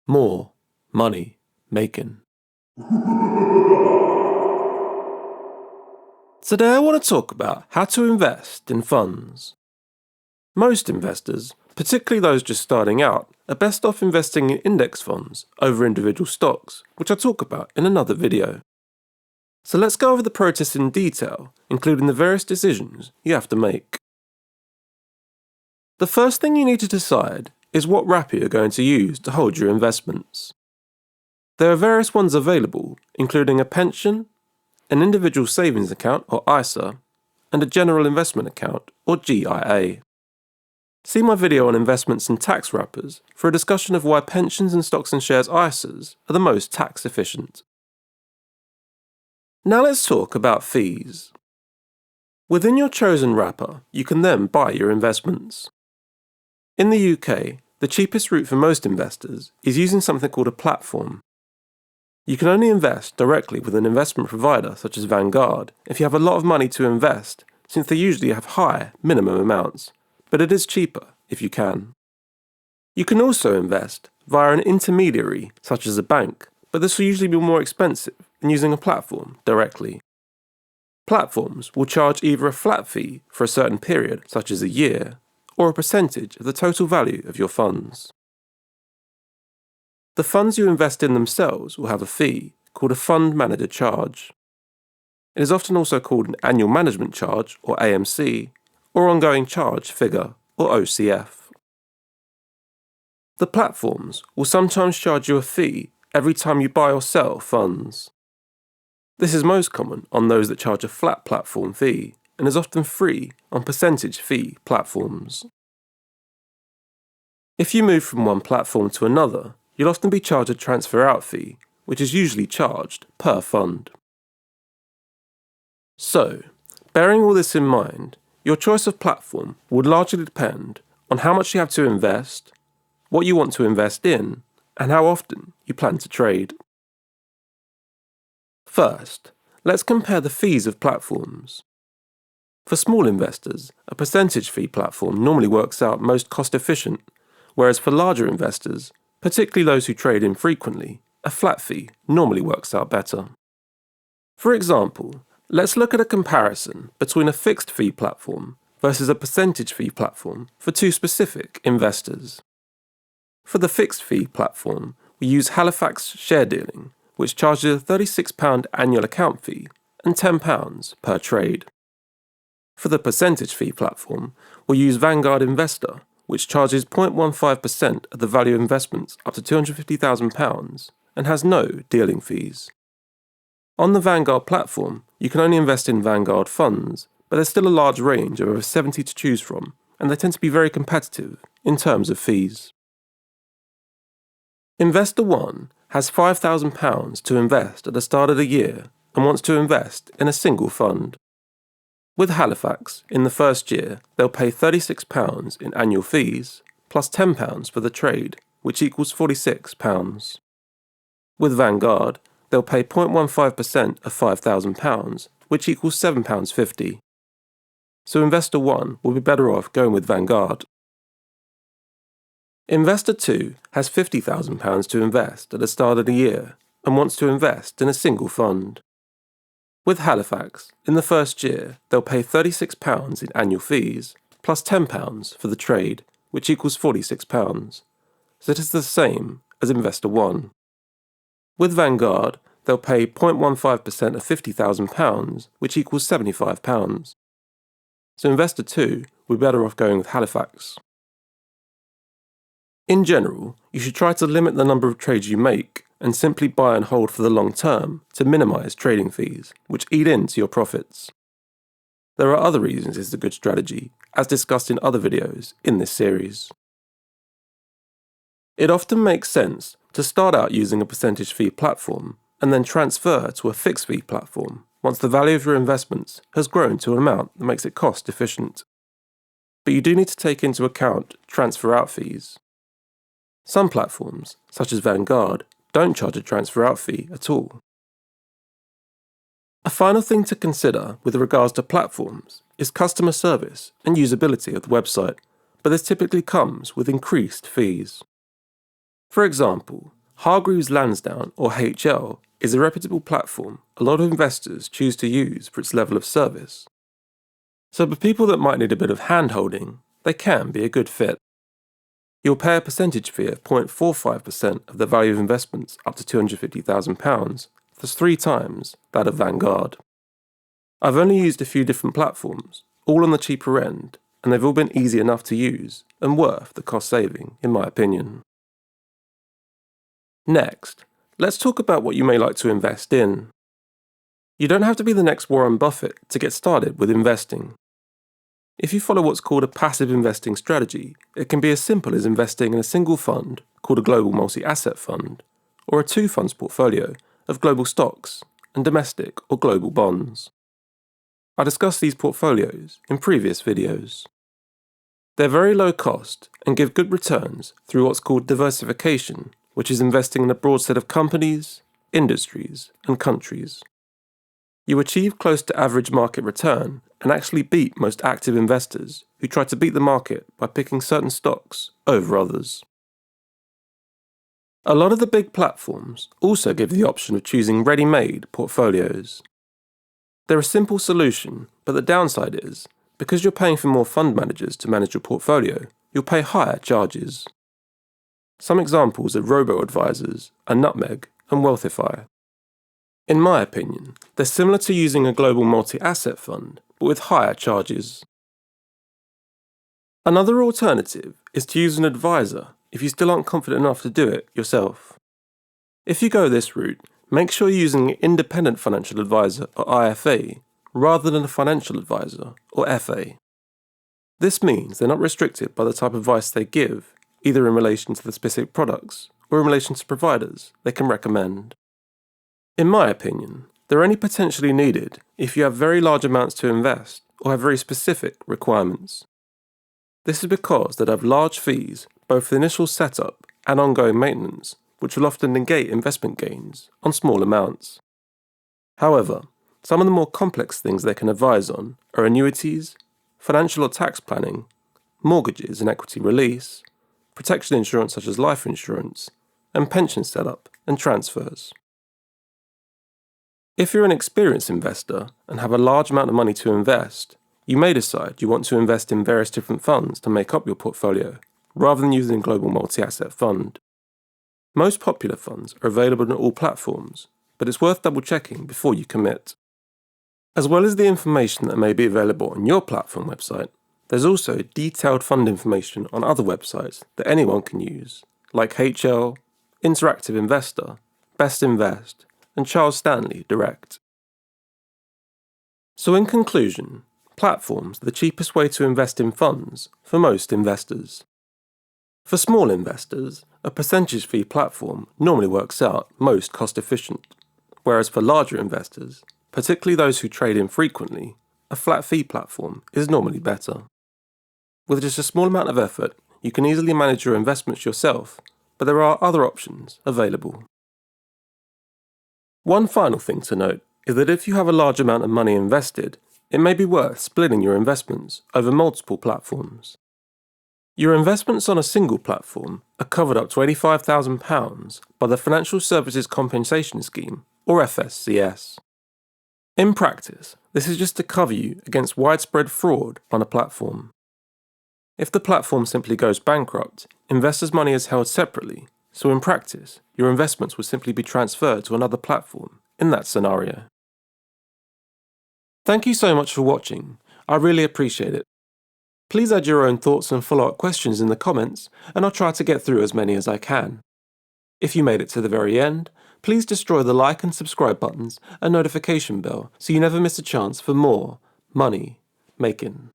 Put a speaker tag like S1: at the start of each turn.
S1: More money making. Today I want to talk about how to invest in funds. Most investors, particularly those just starting out, are best off investing in index funds over individual stocks, which I'll talk about in another video. So let's go over the process in detail, including the various decisions you have to make. The first thing you need to decide is what wrapper you're going to use to hold your investments. There are various ones available, including a pension, an individual savings account or ISA, and a general investment account or GIA. See my video on investments and tax wrappers for a discussion of why pensions and stocks and shares ISAs are the most tax efficient. Now let's talk about fees. Within your chosen wrapper, you can then buy your investments. In the UK, the cheapest route for most investors is using something called a platform. You can only invest directly with an investment provider such as Vanguard if you have a lot of money to invest, since they usually have high minimum amounts, but it is cheaper if you can. You can also invest via an intermediary such as a bank, but this will usually be more expensive than using a platform directly. Platforms will charge either a flat fee for a certain period, such as a year, or a percentage of the total value of your funds. The funds you invest in themselves will have a fee called a fund manager charge. It is often also called an annual management charge or AMC, or ongoing charge figure or OCF. The platforms will sometimes charge you a fee every time you buy or sell funds. This is most common on those that charge a flat platform fee and is often free on percentage fee platforms. If you move from one platform to another, you'll often be charged a transfer out fee, which is usually charged per fund. So, bearing all this in mind, your choice of platform would largely depend on how much you have to invest, what you want to invest in, and how often you plan to trade. First, let's compare the fees of platforms. For small investors, a percentage fee platform normally works out most cost efficient, whereas for larger investors, particularly those who trade infrequently, a flat fee normally works out better. For example, let's look at a comparison between a fixed fee platform versus a percentage fee platform for two specific investors. For the fixed fee platform, we use Halifax Share Dealing, which charges a £36 annual account fee and £10 per trade. For the percentage fee platform, we'll use Vanguard Investor, which charges 0.15% of the value of investments up to £250,000 and has no dealing fees. On the Vanguard platform, you can only invest in Vanguard funds, but there's still a large range of over 70 to choose from, and they tend to be very competitive in terms of fees. Investor 1 has £5,000 to invest at the start of the year and wants to invest in a single fund. With Halifax, in the first year, they'll pay £36 in annual fees, plus £10 for the trade, which equals £46. With Vanguard, they'll pay 0.15% of £5,000, which equals £7.50. So Investor 1 will be better off going with Vanguard. Investor 2 has £50,000 to invest at the start of the year and wants to invest in a single fund. With Halifax, in the first year, they'll pay £36 in annual fees, plus £10 for the trade, which equals £46. So it is the same as Investor 1. With Vanguard, they'll pay 0.15% of £50,000, which equals £75. So Investor 2 will be better off going with Halifax. In general, you should try to limit the number of trades you make and simply buy and hold for the long term to minimise trading fees, which eat into your profits. There are other reasons it's a good strategy, as discussed in other videos in this series. It often makes sense to start out using a percentage fee platform and then transfer to a fixed fee platform once the value of your investments has grown to an amount that makes it cost efficient. But you do need to take into account transfer out fees. Some platforms, such as Vanguard, don't charge a transfer out fee at all. A final thing to consider with regards to platforms is customer service and usability of the website, but this typically comes with increased fees. For example, Hargreaves Lansdown, or HL, is a reputable platform a lot of investors choose to use for its level of service. So for people that might need a bit of hand-holding, they can be a good fit. You'll pay a percentage fee of 0.45% of the value of investments up to £250,000, that's 3 times that of Vanguard. I've only used a few different platforms, all on the cheaper end, and they've all been easy enough to use and worth the cost saving, in my opinion. Next, let's talk about what you may like to invest in. You don't have to be the next Warren Buffett to get started with investing. If you follow what's called a passive investing strategy, it can be as simple as investing in a single fund, called a global multi-asset fund, or a 2-funds portfolio of global stocks and domestic or global bonds. I discussed these portfolios in previous videos. They're very low cost and give good returns through what's called diversification, which is investing in a broad set of companies, industries, and countries. You achieve close to average market return and actually beat most active investors who try to beat the market by picking certain stocks over others. A lot of the big platforms also give the option of choosing ready-made portfolios. They're a simple solution, but the downside is, because you're paying for more fund managers to manage your portfolio, you'll pay higher charges. Some examples are robo-advisors, are Nutmeg, and Wealthify. In my opinion, they're similar to using a global multi-asset fund, but with higher charges. Another alternative is to use an advisor if you still aren't confident enough to do it yourself. If you go this route, make sure you're using an independent financial advisor, or IFA, rather than a financial advisor, or FA. This means they're not restricted by the type of advice they give, either in relation to the specific products or in relation to providers they can recommend. In my opinion, they're only potentially needed if you have very large amounts to invest or have very specific requirements. This is because they'd have large fees, both for the initial setup and ongoing maintenance, which will often negate investment gains on small amounts. However, some of the more complex things they can advise on are annuities, financial or tax planning, mortgages and equity release, protection insurance such as life insurance, and pension setup and transfers. If you're an experienced investor and have a large amount of money to invest, you may decide you want to invest in various different funds to make up your portfolio, rather than using a global multi-asset fund. Most popular funds are available on all platforms, but it's worth double-checking before you commit. As well as the information that may be available on your platform website, there's also detailed fund information on other websites that anyone can use, like HL, Interactive Investor, Best Invest, and Charles Stanley Direct. So in conclusion, platforms are the cheapest way to invest in funds for most investors. For small investors, a percentage fee platform normally works out most cost efficient, whereas for larger investors, particularly those who trade infrequently, a flat fee platform is normally better. With just a small amount of effort, you can easily manage your investments yourself, but there are other options available. One final thing to note is that if you have a large amount of money invested, it may be worth splitting your investments over multiple platforms. Your investments on a single platform are covered up to £85,000 by the Financial Services Compensation Scheme, or FSCS. In practice, this is just to cover you against widespread fraud on a platform. If the platform simply goes bankrupt, investors' money is held separately, so in practice, your investments would simply be transferred to another platform in that scenario. Thank you so much for watching. I really appreciate it. Please add your own thoughts and follow-up questions in the comments, and I'll try to get through as many as I can. If you made it to the very end, please destroy the like and subscribe buttons and notification bell so you never miss a chance for more money making.